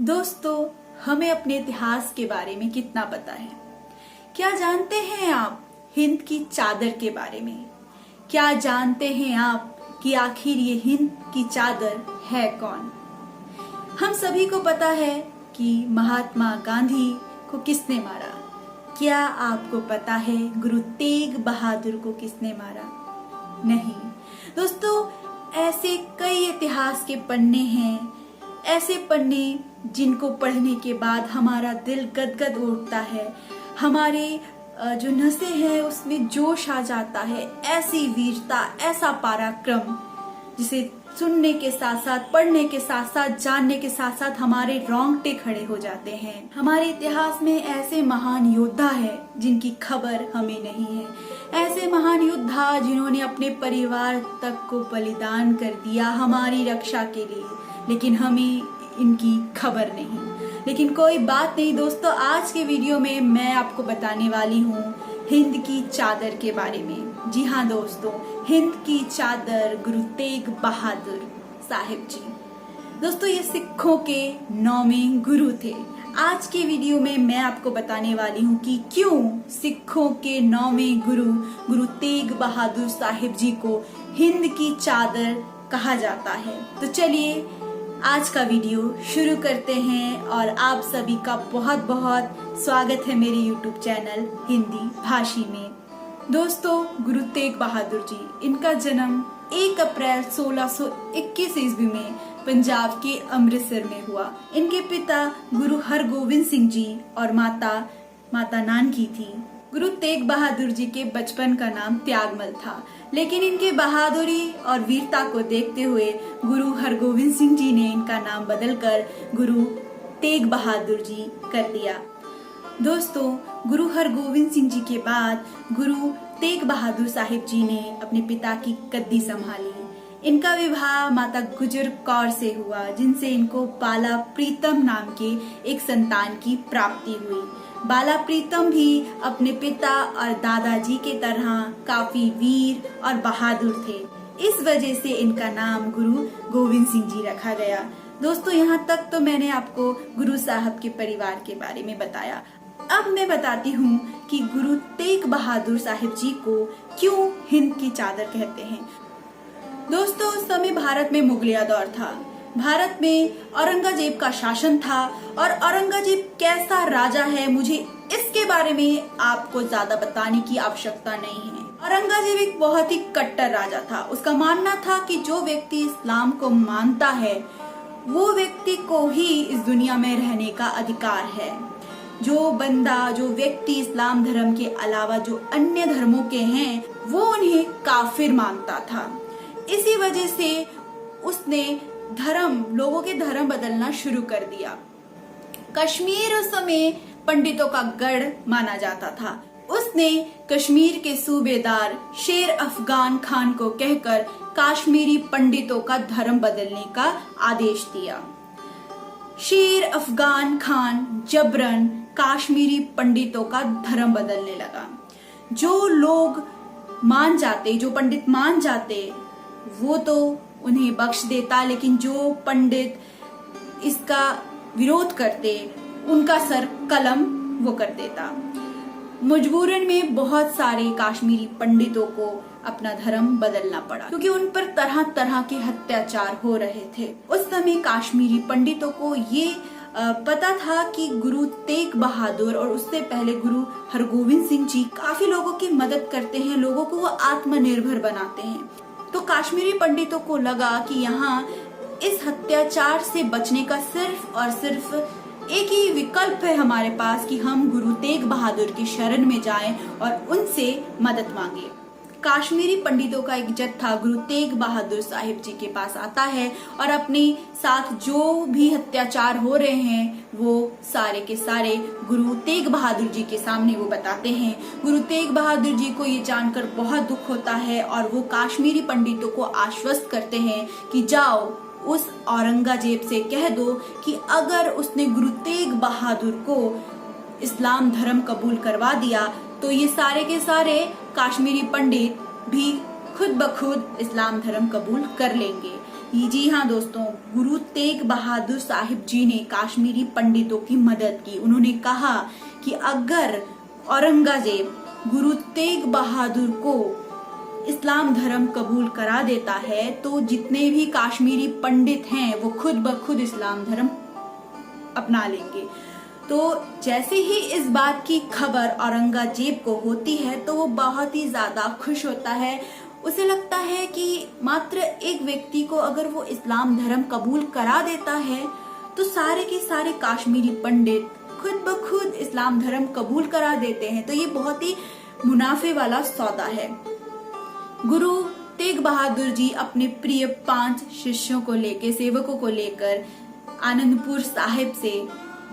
दोस्तों, हमें अपने इतिहास के बारे में कितना पता है? क्या जानते हैं आप हिंद की चादर के बारे में? क्या जानते हैं आप कि आखिर ये हिंद की चादर है कौन? हम सभी को पता है कि महात्मा गांधी को किसने मारा। क्या आपको पता है गुरु तेग बहादुर को किसने मारा? नहीं दोस्तों, ऐसे कई इतिहास के पन्ने हैं, ऐसे पन्ने जिनको पढ़ने के बाद हमारा दिल गदगद उठता है, हमारे जो नसें हैं उसमें जोश आ जाता है। ऐसी वीरता, ऐसा पराक्रम जिसे सुनने के साथ साथ, पढ़ने के साथ साथ, जानने के साथ साथ हमारे रोंगटे खड़े हो जाते हैं। हमारे इतिहास में ऐसे महान योद्धा है जिनकी खबर हमें नहीं है, ऐसे महान योद्धा जिन्होंने अपने परिवार तक को बलिदान कर दिया हमारी रक्षा के लिए, लेकिन हमें इनकी खबर नहीं। लेकिन कोई बात नहीं दोस्तों, आज के वीडियो में मैं आपको बताने वाली हूँ हिंद की चादर के बारे में। जी हाँ दोस्तों, हिंद की चादर गुरु तेग बहादुर साहिब जी। दोस्तों, ये सिखों के 9वें गुरु थे। आज के वीडियो में मैं आपको बताने वाली हूँ कि क्यों सिखों के 9वें गुरु तेग बहादुर साहिब जी को हिंद की चादर कहा जाता है। तो चलिए आज का वीडियो शुरू करते हैं और आप सभी का बहुत बहुत स्वागत है मेरे YouTube चैनल हिंदी भाषी में। दोस्तों, गुरु तेग बहादुर जी, इनका जन्म 1 अप्रैल 1621 ईस्वी में पंजाब के अमृतसर में हुआ। इनके पिता गुरु हरगोविंद सिंह जी और माता नानकी थी। गुरु तेग बहादुर जी के बचपन का नाम त्यागमल था, लेकिन इनके बहादुरी और वीरता को देखते हुए गुरु हरगोविंद सिंह जी ने इनका नाम बदलकर गुरु तेग बहादुर जी कर दिया। दोस्तों, गुरु हरगोविंद सिंह जी के बाद गुरु तेग बहादुर साहिब जी ने अपने पिता की गद्दी संभाली। इनका विवाह माता गुजर कौर से हुआ, जिनसे इनको बाला प्रीतम नाम के एक संतान की प्राप्ति हुई। बाला प्रीतम भी अपने पिता और दादाजी के तरह काफी वीर और बहादुर थे। इस वजह से इनका नाम गुरु गोविंद सिंह जी रखा गया। दोस्तों, यहाँ तक तो मैंने आपको गुरु साहब के परिवार के बारे में बताया। अब मैं बताती हूँ कि गुरु तेग बहादुर साहिब जी को क्यों हिंद की चादर कहते हैं। दोस्तों, उस समय भारत में मुगलिया दौर था। भारत में औरंगजेब का शासन था और औरंगजेब कैसा राजा है, मुझे इसके बारे में आपको ज्यादा बताने की आवश्यकता नहीं है। औरंगजेब एक बहुत ही कट्टर राजा था। उसका मानना था कि जो व्यक्ति इस्लाम को मानता है वो व्यक्ति को ही इस दुनिया में रहने का अधिकार है। जो व्यक्ति इस्लाम धर्म के अलावा जो अन्य धर्मों के हैं वो उन्हें काफिर मानता था। इसी वजह से उसने लोगों के धर्म बदलना शुरू कर दिया। कश्मीर उस समय पंडितों का गढ़ माना जाता था। उसने कश्मीर के सूबेदार शेर अफगान खान को कहकर कश्मीरी पंडितों का धर्म बदलने का आदेश दिया। शेर अफगान खान जबरन कश्मीरी पंडितों का धर्म बदलने लगा। जो पंडित मान जाते वो तो उन्हें बख्श देता, लेकिन जो पंडित इसका विरोध करते उनका सर कलम वो कर देता। मजबूरन में बहुत सारे कश्मीरी पंडितों को अपना धर्म बदलना पड़ा, क्योंकि उन पर तरह तरह के अत्याचार हो रहे थे। उस समय कश्मीरी पंडितों को ये पता था कि गुरु तेग बहादुर और उससे पहले गुरु हरगोविंद सिंह जी काफी लोगों की मदद करते हैं, लोगों को वो आत्मनिर्भर बनाते हैं। तो कश्मीरी पंडितों को लगा कि यहाँ इस अत्याचार से बचने का सिर्फ और सिर्फ एक ही विकल्प है हमारे पास कि हम गुरु तेग बहादुर की शरण में जाएं और उनसे मदद मांगे। कश्मीरी पंडितों का एक जत्था गुरु तेग बहादुर साहिब जी के पास आता है और अपने साथ जो भी अत्याचार हो रहे हैं वो सारे के सारे गुरु तेग बहादुर जी के सामने वो बताते हैं। गुरु तेग बहादुर जी को ये जानकर बहुत दुख होता है और वो कश्मीरी पंडितों को आश्वस्त करते हैं कि जाओ उस औरंगजेब से कह दो कि अगर उसने गुरु तेग बहादुर को इस्लाम धर्म कबूल करवा दिया तो ये सारे के सारे कश्मीरी पंडित भी खुद ब खुद इस्लाम धर्म कबूल कर लेंगे। जी हाँ दोस्तों, गुरु तेग बहादुर साहिब जी ने काश्मीरी पंडितों की मदद की। उन्होंने कहा कि अगर औरंगजेब गुरु तेग बहादुर को इस्लाम धर्म कबूल करा देता है तो जितने भी काश्मीरी पंडित हैं वो खुद ब खुद इस्लाम धर्म अपना लेंगे। तो जैसे ही इस बात की खबर औरंगजेब को होती है तो वो बहुत ही ज्यादा खुश होता है। उसे लगता है कि मात्र एक व्यक्ति को अगर वो इस्लाम धर्म कबूल करा देता है तो सारे के सारे काश्मीरी पंडित खुद ब खुद इस्लाम धर्म कबूल करा देते हैं। तो ये बहुत ही मुनाफे वाला सौदा है। गुरु तेग बहादुर जी अपने प्रिय 5 शिष्यों को लेकर, सेवकों को लेकर आनंदपुर साहिब से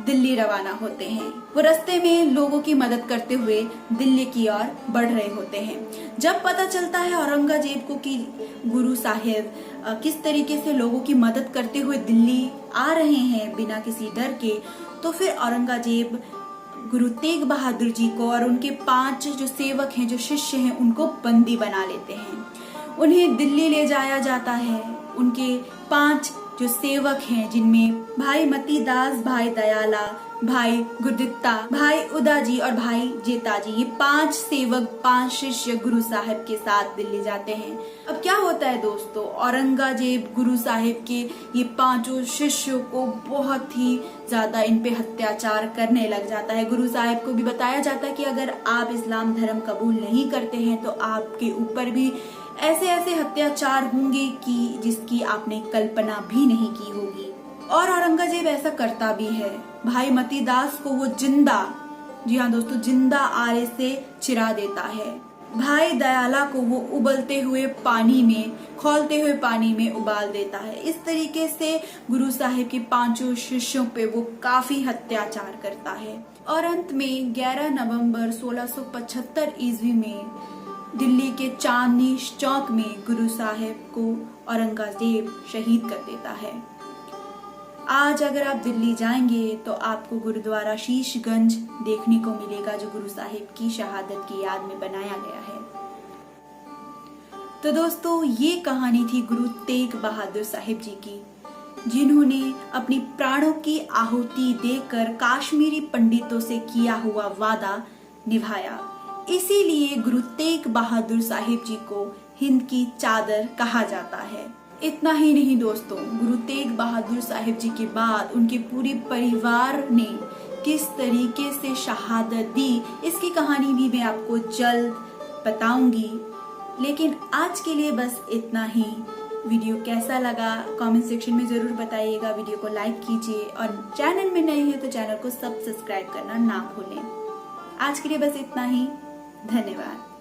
दिल्ली रवाना होते हैं। वो रास्ते में लोगों की मदद करते हुए दिल्ली की ओर बढ़ रहे होते हैं। जब पता चलता है औरंगजेब को कि गुरु साहिब किस तरीके से लोगों की मदद करते हुए दिल्ली आ रहे हैं बिना किसी डर के, तो फिर औरंगजेब गुरु तेग बहादुर जी को और उनके 5 जो सेवक हैं, जो शिष्य हैं, उनको बंदी बना लेते हैं। उन्हें दिल्ली ले जाया जाता है। उनके 5 जो सेवक हैं, जिनमें भाई मतीदास, भाई दयाला, भाई गुरदित्ता, भाई उदाजी और भाई जेताजी, ये 5 सेवक, 5 शिष्य गुरु साहिब के साथ दिल्ली जाते हैं। अब क्या होता है दोस्तों, औरंगजेब गुरु साहिब के ये 5 शिष्यों को बहुत ही ज्यादा इन पे अत्याचार करने लग जाता है। गुरु साहिब को भी बताया जाता है कि अगर आप इस्लाम धर्म कबूल नहीं करते हैं तो आपके ऊपर भी ऐसे ऐसे अत्याचार होंगे कि जिसकी आपने कल्पना भी नहीं की होगी। और औरंगजेब ऐसा करता भी है। भाई मतीदास को वो जिंदा, जी हाँ दोस्तों, जिंदा आरे से चिरा देता है। भाई दयाला को वो उबलते हुए पानी में, खौलते हुए पानी में उबाल देता है। इस तरीके से गुरु साहिब के 5 शिष्यों पे वो काफी अत्याचार करता है। और अंत में 11 नवंबर 1675 ईस्वी में दिल्ली के चांदनी चौक में गुरु साहिब को औरंगजेब शहीद कर देता है। आज अगर आप दिल्ली जाएंगे तो आपको गुरुद्वारा शीशगंज देखने को मिलेगा, जो गुरु साहिब की शहादत की याद में बनाया गया है। तो दोस्तों, ये कहानी थी गुरु तेग बहादुर साहिब जी की, जिन्होंने अपनी प्राणों की आहुति देकर काश्मीरी पंडितों से किया हुआ वादा निभाया। इसीलिए गुरु तेग बहादुर साहिब जी को हिंद की चादर कहा जाता है। इतना ही नहीं दोस्तों, गुरु तेग बहादुर साहिब जी के बाद उनके पूरे परिवार ने किस तरीके से शहादत दी, इसकी कहानी भी मैं आपको जल्द बताऊंगी। लेकिन आज के लिए बस इतना ही। वीडियो कैसा लगा कमेंट सेक्शन में जरूर बताइएगा। वीडियो को लाइक कीजिए और चैनल में नए हैं तो चैनल को सब्सक्राइब करना ना भूलें। आज के लिए बस इतना ही। धन्यवाद।